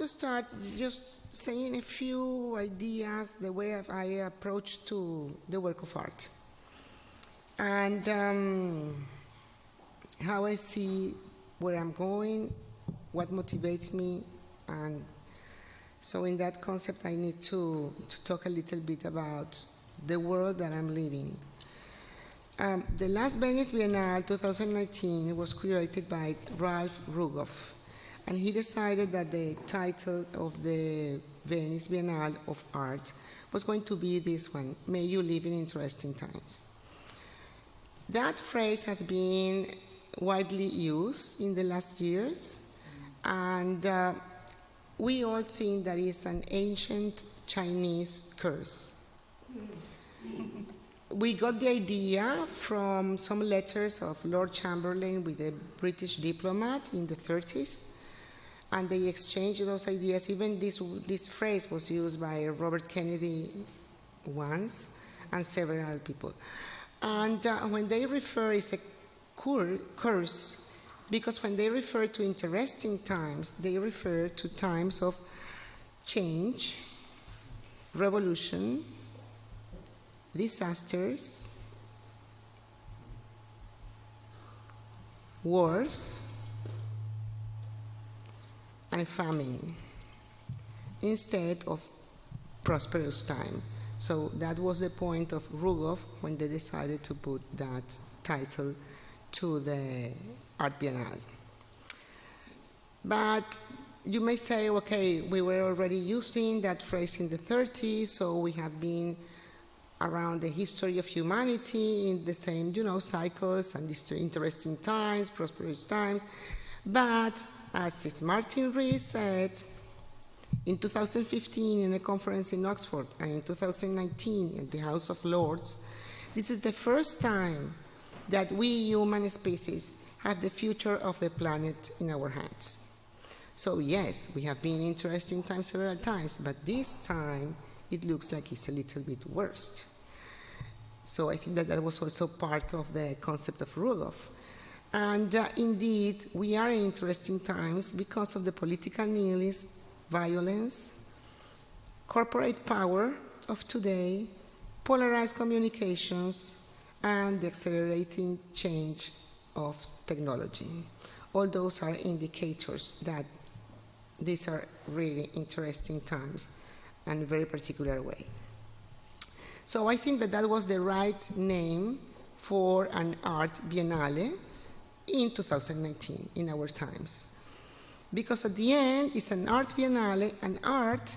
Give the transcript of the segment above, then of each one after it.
To start, just saying a few ideas, the way I approach to the work of art, and how I see where I'm going, what motivates me, and so in that concept I need to talk a little bit about the world that I'm living. The last Venice Biennale 2019 was curated by Ralph Rugoff, and he decided that the title of the Venice Biennale of Art was going to be this one, May You Live in Interesting Times. That phrase has been widely used in the last years, and we all think that it's an ancient Chinese curse. We got the idea from some letters of Lord Chamberlain with a British diplomat in the 30s, and they exchanged those ideas. Even this phrase was used by Robert Kennedy once, and several other people. And when they refer, it's a curse, because when they refer to interesting times, they refer to times of change, revolution, disasters, wars, and famine, instead of prosperous time. So that was the point of Rugoff when they decided to put that title to the Art Biennale. But you may say, okay, we were already using that phrase in the 30s, so we have been around the history of humanity in the same, cycles and these interesting times, prosperous times. But as Martin Rees said, in 2015 in a conference in Oxford and in 2019 at the House of Lords, this is the first time that we human species have the future of the planet in our hands. So yes, we have been in interesting times several times, but this time it looks like it's a little bit worse. So I think that was also part of the concept of Rugoff. And indeed, we are in interesting times because of the political nihilism, violence, corporate power of today, polarized communications, and the accelerating change of technology. All those are indicators that these are really interesting times and a very particular way. So I think that was the right name for an art biennale in 2019, in our times. Because at the end, it's an art biennale, and art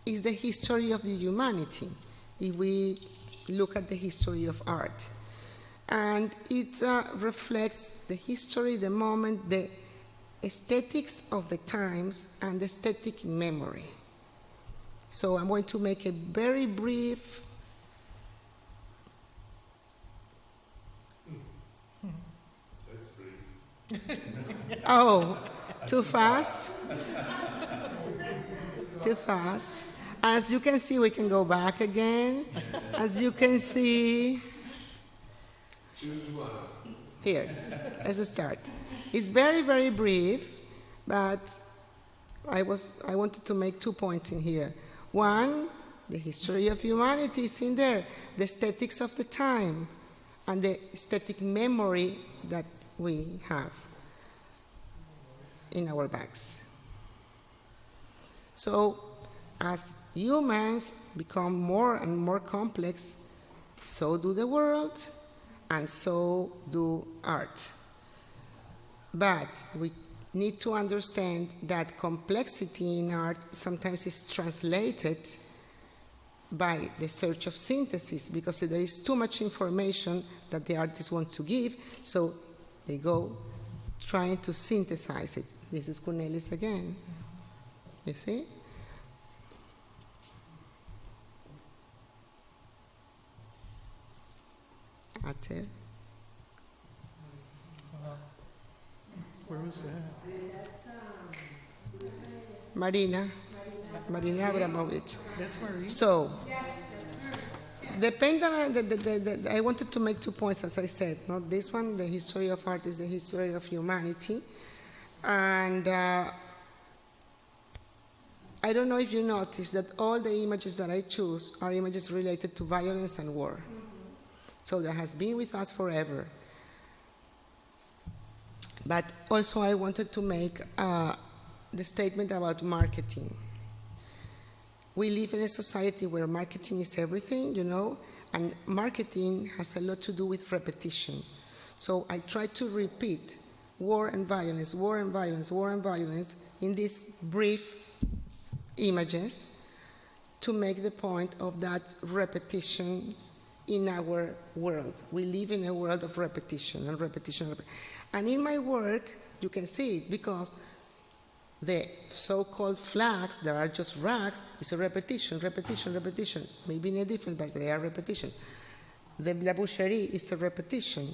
is the history of the humanity, if we look at the history of art. And it reflects the history, the moment, the aesthetics of the times, and the aesthetic memory. So I'm going to make a very brief Oh, too fast? Too fast. As you can see, we can go back again. As you can see, choose one. Here, as a start. It's very, very brief, but I wanted to make 2 points in here. One, the history of humanity is in there, the aesthetics of the time, and the aesthetic memory that we have in our bags. So as humans become more and more complex, so do the world, and so do art. But we need to understand that complexity in art sometimes is translated by the search of synthesis, because there is too much information that the artist wants to give, so they go trying to synthesize it. This is Cornelis again. You see? Ater. Where was that? Marina Abramovich. That's Marie. So, I wanted to make 2 points, as I said. Not this one, the history of art is the history of humanity. And I don't know if you noticed that all the images that I choose are images related to violence and war. So that has been with us forever. But also I wanted to make the statement about marketing. We live in a society where marketing is everything, you know, and marketing has a lot to do with repetition. So I try to repeat war and violence, war and violence, war and violence in these brief images to make the point of that repetition in our world. We live in a world of repetition and repetition. And in my work, you can see it because the so-called flags that are just rags is a repetition, repetition, repetition. Maybe in a different way, they are repetition. The la boucherie is a repetition.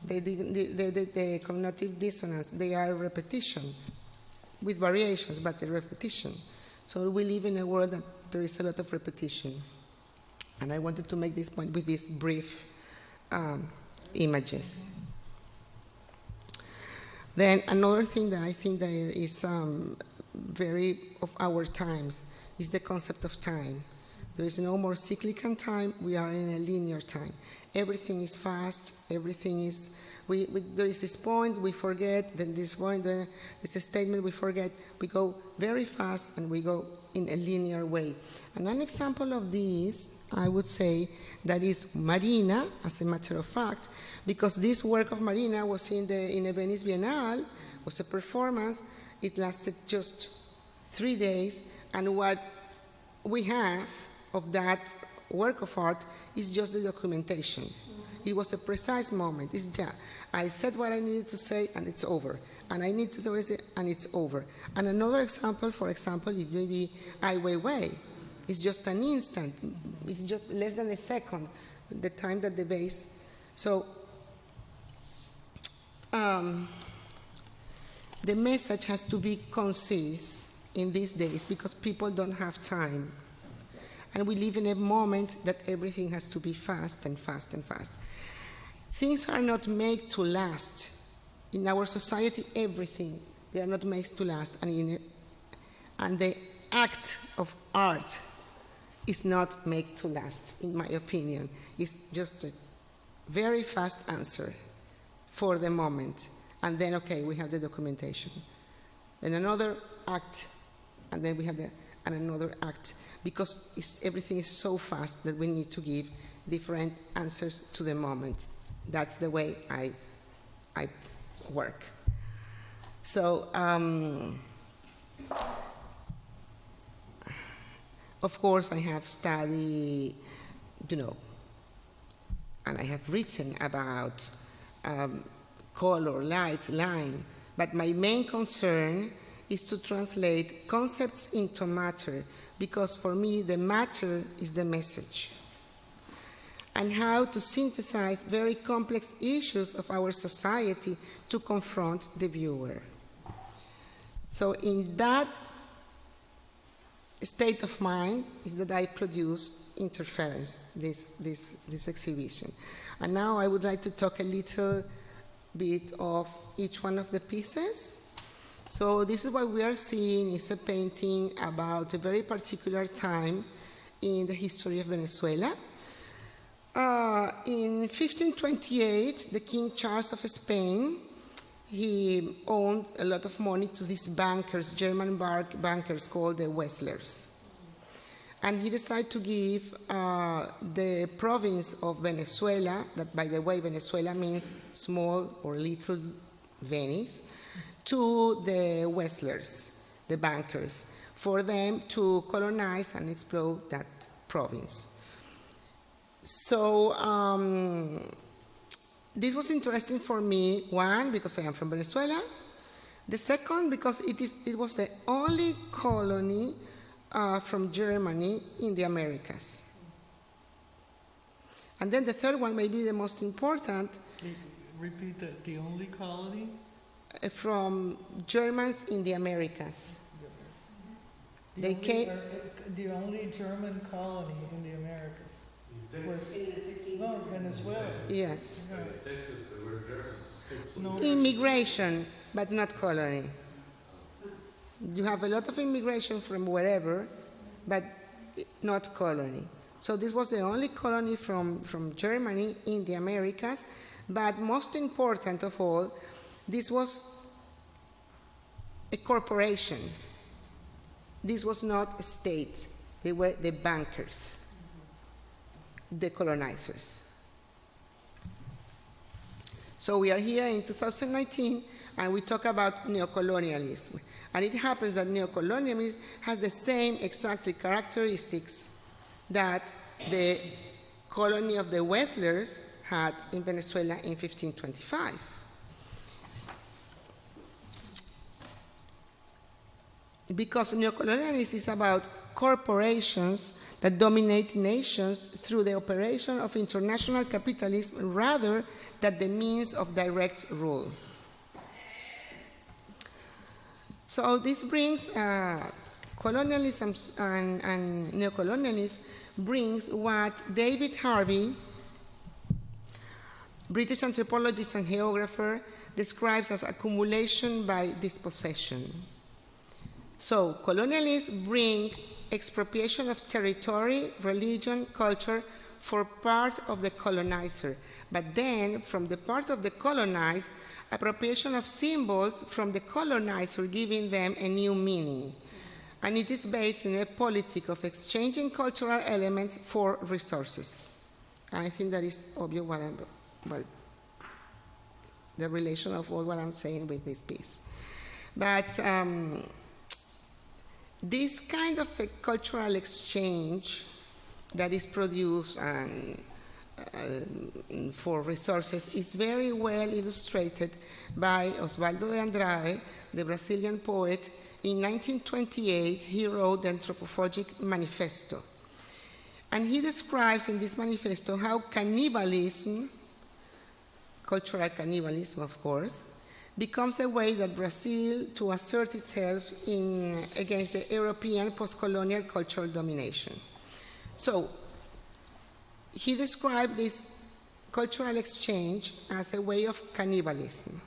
The cognitive dissonance, they are repetition with variations, but a repetition. So we live in a world that there is a lot of repetition. And I wanted to make this point with these brief images. Then another thing that I think that is very of our times is the concept of time. There is no more cyclical time, we are in a linear time. Everything is fast, everything is, there is this point, we forget, then this point, then there's a statement, we forget. We go very fast and we go in a linear way. And an example of this, I would say, that is Marina, as a matter of fact, because this work of Marina was in a Venice Biennale, was a performance. It lasted just 3 days, and what we have of that work of art is just the documentation. It was a precise moment. It's just, I said what I needed to say, and it's over. And I need to say, and it's over. And another example, for example, it may be Ai Weiwei. It's just an instant. It's just less than a second, the time that the base. So the message has to be concise in these days because people don't have time. And we live in a moment that everything has to be fast and fast and fast. Things are not made to last. In our society, everything, they are not made to last. And the act of art is not made to last, in my opinion. It's just a very fast answer for the moment. And then, okay, we have the documentation. Then another act, and then we have another act, because everything is so fast that we need to give different answers to the moment. That's the way I work. So, of course, I have studied, and I have written about color, light, line, but my main concern is to translate concepts into matter, because for me, the matter is the message, and how to synthesize very complex issues of our society to confront the viewer. So in that state of mind is that I produce Interference, this exhibition. And now I would like to talk a little bit of each one of the pieces. So this is what we are seeing is a painting about a very particular time in the history of Venezuela. In 1528, the King Charles of Spain, he owned a lot of money to these bankers, German bankers called the Westlers. And he decided to give the province of Venezuela, that by the way, Venezuela means small or little Venice, to the Westlers, the bankers, for them to colonize and explore that province. So this was interesting for me, one, because I am from Venezuela. The second, because it was the only colony from Germany in the Americas. And then the third one, maybe the most important. Repeat that, the only colony? From Germans in the Americas. They came. The only German colony in the Americas was Venezuela. Yes. Texas, they were Germans. No. Immigration, but not colony. You have a lot of immigration from wherever, but not colony. So this was the only colony from Germany in the Americas, but most important of all, this was a corporation. This was not a state. They were the bankers, the colonizers. So we are here in 2019, and we talk about neocolonialism. And it happens that neocolonialism has the same exactly characteristics that the colony of the Westlers had in Venezuela in 1525. Because neocolonialism is about corporations that dominate nations through the operation of international capitalism rather than the means of direct rule. So this brings colonialism and neocolonialism brings what David Harvey, British anthropologist and geographer, describes as accumulation by dispossession. So colonialists bring expropriation of territory, religion, culture for part of the colonizer, but then from the part of the colonized, appropriation of symbols from the colonizer, giving them a new meaning. And it is based in a politic of exchanging cultural elements for resources. And I think that is obvious the relation of all what I'm saying with this piece. But this kind of a cultural exchange that is produced for resources is very well illustrated by Osvaldo de Andrade, the Brazilian poet. In 1928, he wrote the Anthropophagic Manifesto. And he describes in this manifesto how cannibalism, cultural cannibalism of course, becomes the way that Brazil to assert itself against the European post-colonial cultural domination. So he described this cultural exchange as a way of cannibalism.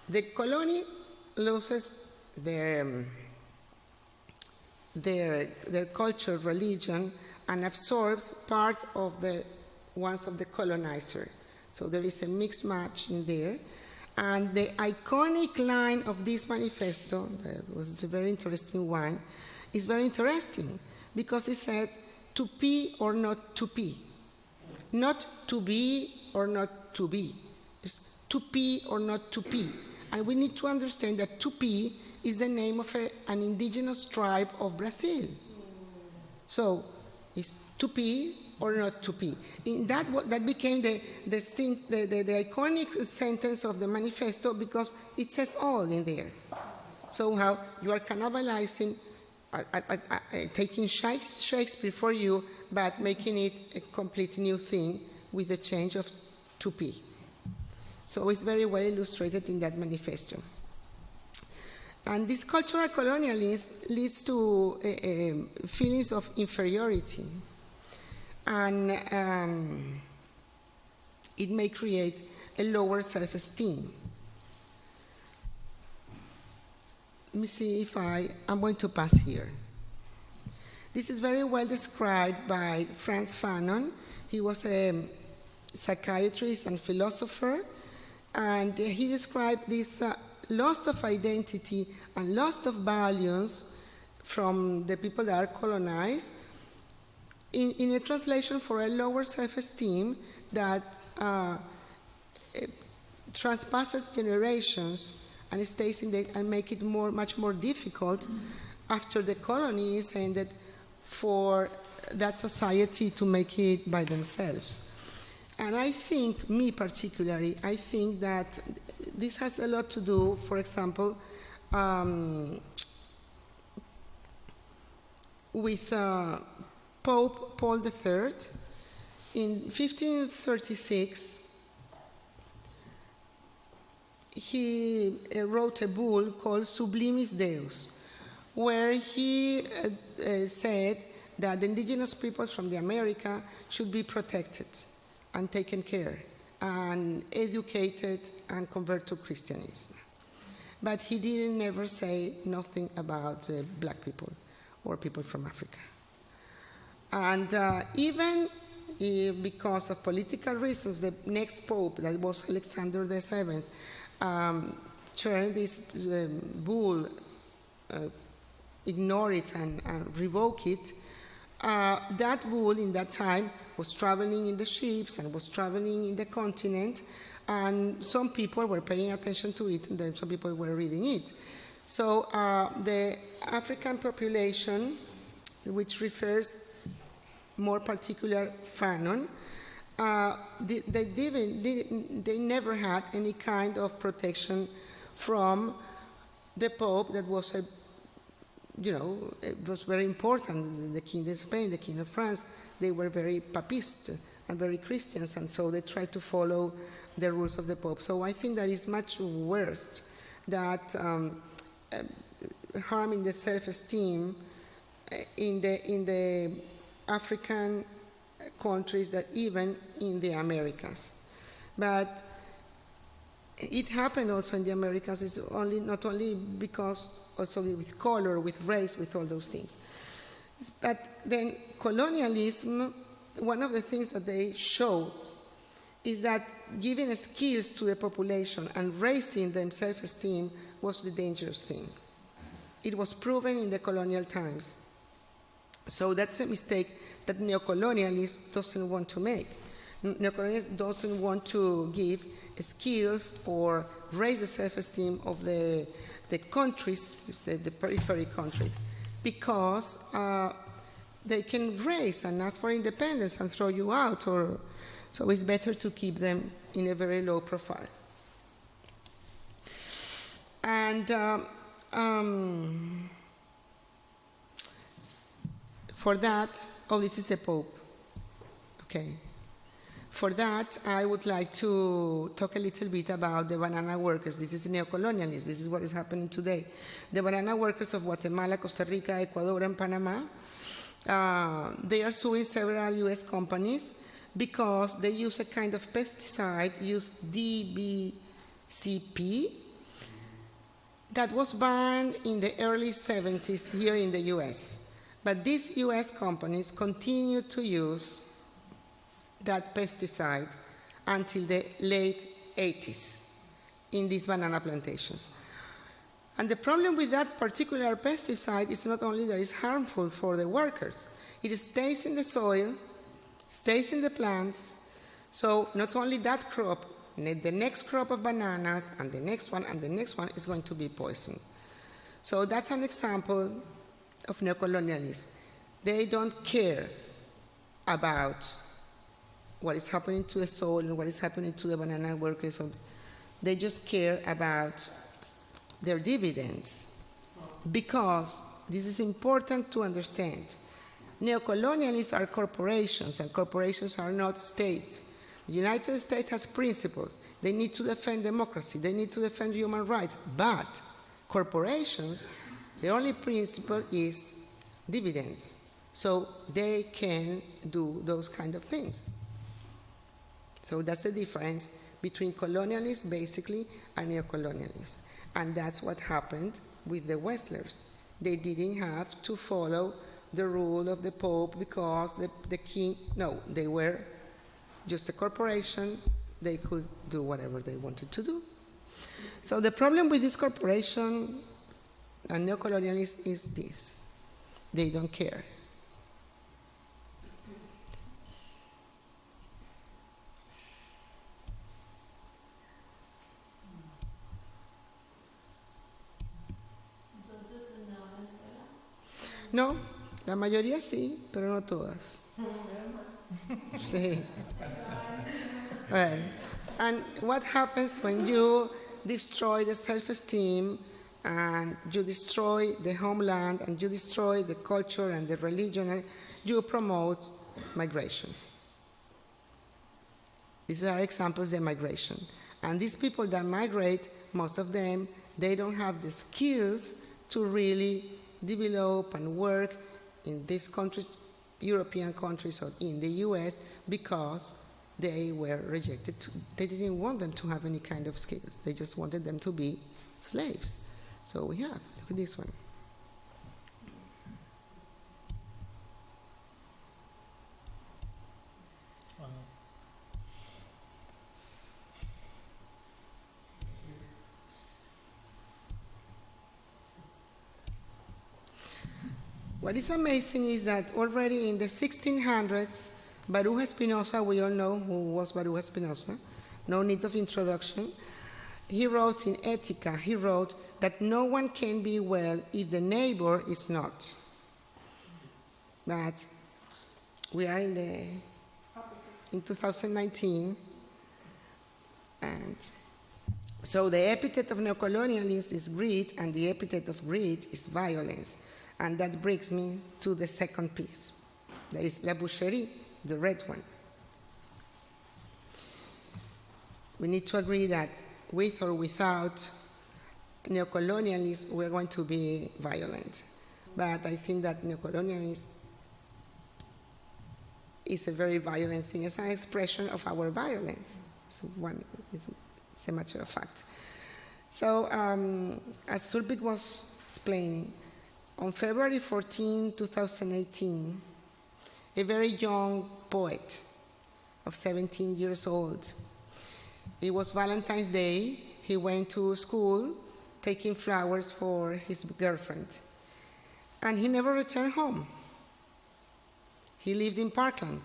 The colony loses their culture, religion, and absorbs part of the ones of the colonizer. So there is a mixed match in there. And the iconic line of this manifesto, that was a very interesting one, is very interesting because it said, to be or not to be. Not to be or not to be. It's to be or not to be. And we need to understand that Tupi is the name of an indigenous tribe of Brazil. So it's Tupi or not Tupi. In that became the iconic sentence of the manifesto because it says all in there. So how you are cannibalizing, taking Shakespeare for you, but making it a complete new thing with the change of Tupi. So it's very well illustrated in that manifesto. And this cultural colonialism leads to feelings of inferiority. And it may create a lower self-esteem. Let me see if I'm going to pass here. This is very well described by Frantz Fanon. He was a psychiatrist and philosopher. And he described this loss of identity and loss of values from the people that are colonized in a translation for a lower self-esteem that transpasses generations and stays and make it much more difficult after the colony is ended for that society to make it by themselves. And I think, me particularly, I think that this has a lot to do, for example, with Pope Paul III. In 1536, he wrote a bull called Sublimis Deus, where he said that the indigenous peoples from the America should be protected and taken care and educated and convert to Christianism. but he didn't never say nothing about black people or people from Africa. And even because of political reasons, the next pope, that was Alexander VII, turned this bull, ignore it and revoke it. That bull in that time was traveling in the ships and was traveling in the continent, and some people were paying attention to it, and then some people were reading it. So the African population, which refers more particular Fanon, they never had any kind of protection from the Pope. That was it was very important. The King of Spain, the King of France, they were very papist and very Christians, and so they tried to follow the rules of the Pope. So I think that is much worse, that harming the self-esteem in the African countries, that even in the Americas. But it happened also in the Americas. It's not only because also with color, with race, with all those things. But then colonialism, one of the things that they show is that giving skills to the population and raising their self-esteem was the dangerous thing. It was proven in the colonial times. So that's a mistake that neocolonialism doesn't want to make. Neocolonialism doesn't want to give skills or raise the self-esteem of the countries, the periphery countries, because they can raise and ask for independence and throw you out, so it's better to keep them in a very low profile. And for that, this is the Pope, okay. For that, I would like to talk a little bit about the banana workers. This is neocolonialism. This is what is happening today. The banana workers of Guatemala, Costa Rica, Ecuador, and Panama, they are suing several U.S. companies because they use a kind of pesticide, used DBCP, that was banned in the early 70s here in the U.S. But these U.S. companies continue to use that pesticide until the late 80s in these banana plantations. And the problem with that particular pesticide is not only that it's harmful for the workers, it stays in the soil, stays in the plants, so not only that crop, the next crop of bananas and the next one and the next one is going to be poisoned. So that's an example of neocolonialism. They don't care about what is happening to the soil and what is happening to the banana workers. They just care about their dividends. Because this is important to understand. Neocolonialists are corporations, and corporations are not states. The United States has principles. They need to defend democracy. They need to defend human rights. But corporations, the only principle is dividends. So they can do those kind of things. So that's the difference between colonialists, basically, and neocolonialists. And that's what happened with the Westlers. They didn't have to follow the rule of the Pope because the king, no, they were just a corporation. They could do whatever they wanted to do. So the problem with this corporation and neocolonialists is this. They don't care. No, la mayoría sí, pero no todas. Sí. Well, and what happens when you destroy the self-esteem and you destroy the homeland and you destroy the culture and the religion, you promote migration. These are examples of migration. And these people that migrate, most of them, they don't have the skills to really develop and work in these countries, European countries or in the US, because they were rejected. They didn't want them to have any kind of skills. They just wanted them to be slaves. So we have, look at this one. What is amazing is that already in the 1600s, Baruch Spinoza, we all know who was Baruch Spinoza, no need of introduction. He wrote in Ethica, he wrote that no one can be well if the neighbor is not. But we are in 2019, and so the epithet of neocolonialism is greed, and the epithet of greed is violence. And that brings me to the second piece. That is la boucherie, the red one. We need to agree that with or without neocolonialism, we're going to be violent. But I think that neocolonialism is a very violent thing. It's an expression of our violence. It's a matter of fact. So, as Sulpic was explaining, on February 14, 2018, a very young poet of 17 years old, it was Valentine's Day, he went to school taking flowers for his girlfriend, and he never returned home. He lived in Parkland,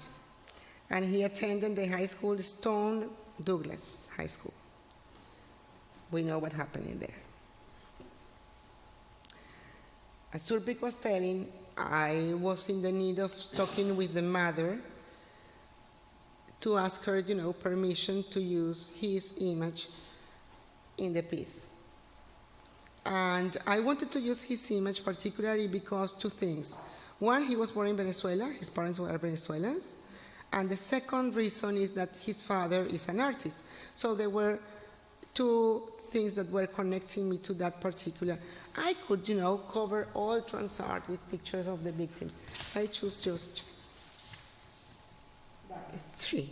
and he attended the high school, Stone Douglas High School. We know what happened in there. As Sulpic was telling, I was in the need of talking with the mother to ask her, permission to use his image in the piece. And I wanted to use his image particularly because two things. One, he was born in Venezuela, his parents were Venezuelans. And the second reason is that his father is an artist. So there were two things that were connecting me to that particular. I could, cover all Transart with pictures of the victims. I choose just 3.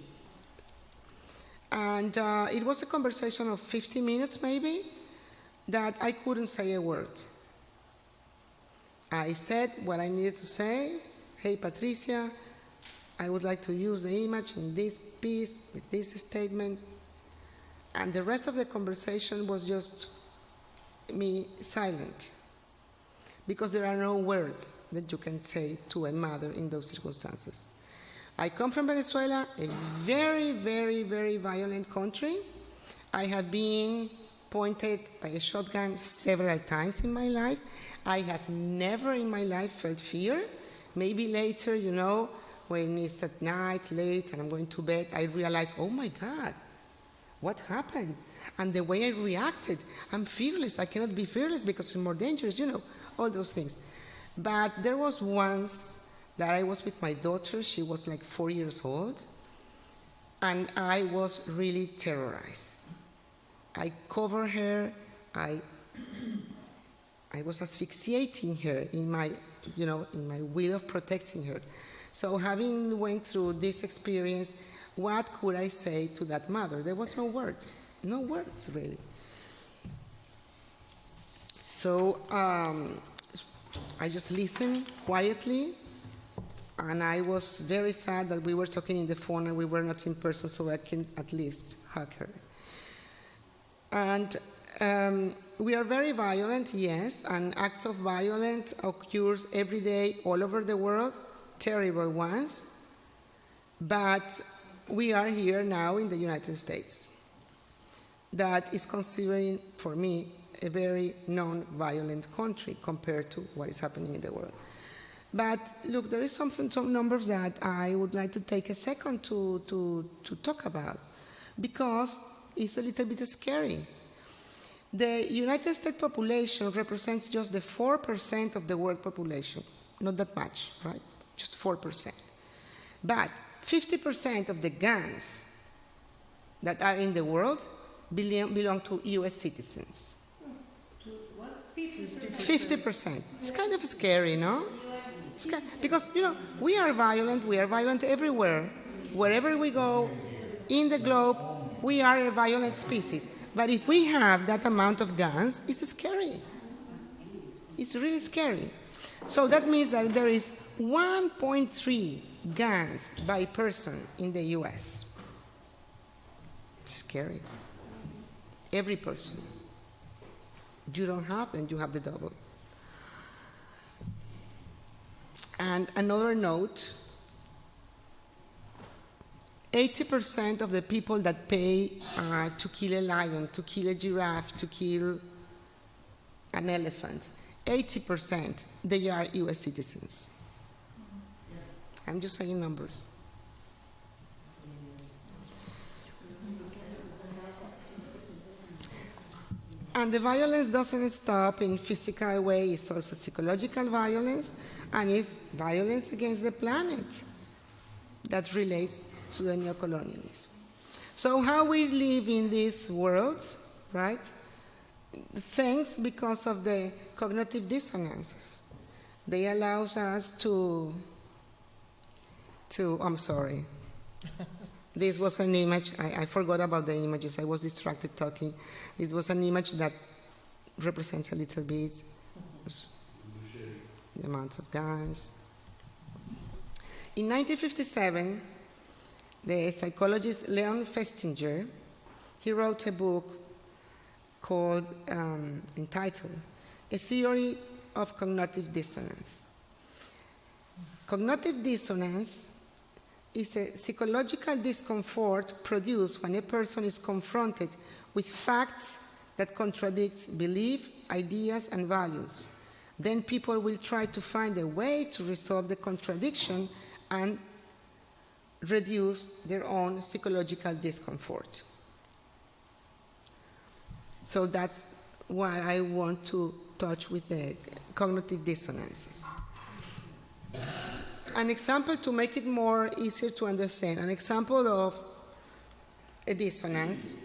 And it was a conversation of 50 minutes maybe that I couldn't say a word. I said what I needed to say. Hey, Patricia, I would like to use the image in this piece with this statement. And the rest of the conversation was just me silent, because there are no words that you can say to a mother in those circumstances. I come from Venezuela, a very, very, very violent country. I have been pointed by a shotgun several times in my life. I have never in my life felt fear. Maybe later, when it's at night, late, and I'm going to bed, I realize, oh my God, what happened? And the way I reacted, I'm fearless. I cannot be fearless because it's more dangerous, all those things. But there was once that I was with my daughter. She was like 4 years old, and I was really terrorized. I covered her. I was asphyxiating her in my will of protecting her. So having went through this experience, what could I say to that mother? There was no words really. So I just listened quietly, and I was very sad that we were talking in the phone and we were not in person, so I can at least hug her. And we are very violent, yes, and acts of violence occurs every day all over the world, terrible ones, but we are here now in the United States. That is considering, for me, a very non-violent country compared to what is happening in the world. But look, there is some numbers that I would like to take a second to talk about, because it's a little bit scary. The United States population represents just the 4% of the world population. Not that much, right? Just 4%. But 50% of the guns that are in the world belong to U.S. citizens. What? 50%. It's kind of scary, no? Because, we are violent everywhere. Wherever we go in the globe, we are a violent species. But if we have that amount of guns, it's scary. It's really scary. So that means that there is 1.3 guns by person in the US. It's scary. Every person. You don't have, then you have the double. And another note, 80% of the people that pay to kill a lion, to kill a giraffe, to kill an elephant, 80%, they are US citizens. I'm just saying numbers. And the violence doesn't stop in physical way, it's also psychological violence, and it's violence against the planet that relates to the neocolonialism. So how we live in this world, right? Thanks because of the cognitive dissonances. They allow us to I'm sorry. This was an image, I forgot about the images, I was distracted talking. This was an image that represents a little bit the amount of guns. In 1957, the psychologist Leon Festinger, he wrote a book called, entitled, A Theory of Cognitive Dissonance. Cognitive dissonance is a psychological discomfort produced when a person is confronted with facts that contradict belief, ideas, and values. Then people will try to find a way to resolve the contradiction and reduce their own psychological discomfort. So that's why I want to touch with the cognitive dissonances. An example to make it more easier to understand, an example of a dissonance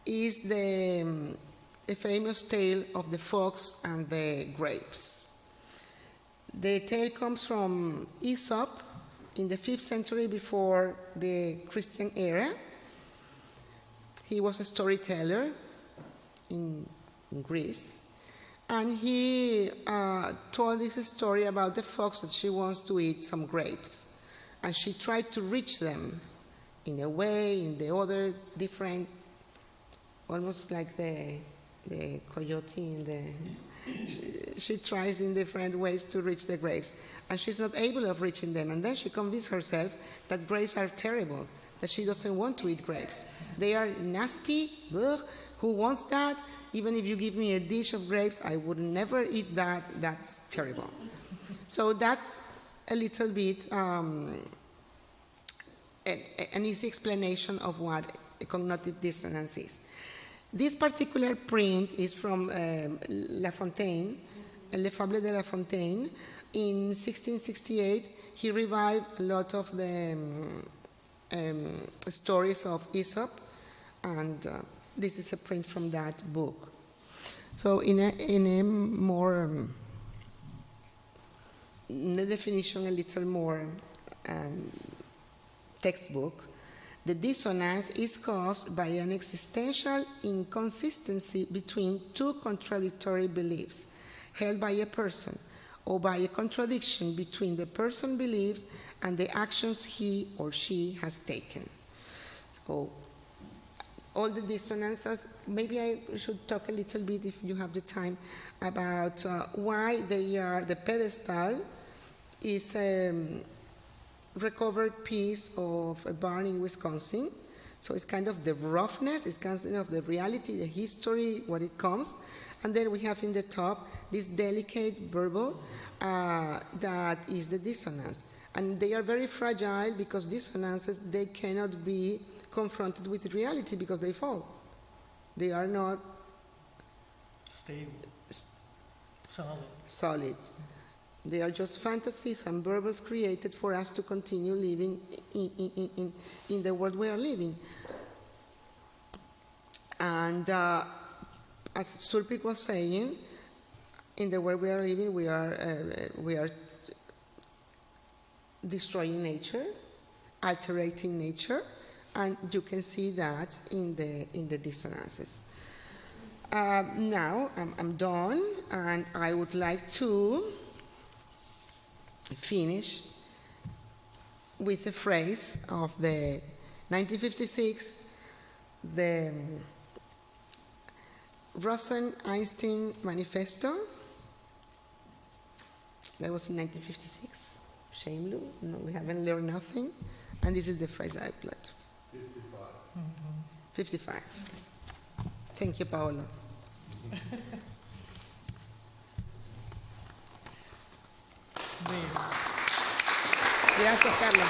is the famous tale of the fox and the grapes. The tale comes from Aesop in the 5th century before the Christian era. He was a storyteller in Greece. And he told this story about the fox that she wants to eat some grapes. And she tried to reach them in a way, in the other different, almost like the coyote in the... She tries in different ways to reach the grapes. And she's not able of reaching them. And then she convinced herself that grapes are terrible, that she doesn't want to eat grapes. They are nasty, ugh, who wants that? Even if you give me a dish of grapes, I would never eat that. That's terrible. So that's a little bit an easy explanation of what a cognitive dissonance is. This particular print is from La Fontaine, Le Fable de La Fontaine. In 1668, he revived a lot of the stories of Aesop, and this is a print from that book. So in a more, the definition a little more textbook, the dissonance is caused by an existential inconsistency between two contradictory beliefs held by a person, or by a contradiction between the person believes and the actions he or she has taken. So, all the dissonances, maybe I should talk a little bit, if you have the time, about why they are, the pedestal is a recovered piece of a barn in Wisconsin. So it's kind of the roughness, it's kind of the reality, the history, what it comes. And then we have in the top this delicate verbal that is the dissonance. And they are very fragile because dissonances, they cannot be confronted with reality because they fall. They are not Stable. solid. They are just fantasies and verbals created for us to continue living in the world we are living. And as Sulpic was saying, in the world we are living, we are destroying nature, altering nature, and you can see that in the dissonances. Now I'm done, and I would like to finish with a phrase of the 1956, the Rosen-Einstein Manifesto. That was in 1956. Shame, Lou. No, we haven't learned nothing. And this is the phrase I played. 55. Thank you, Paolo. Gracias, Carla.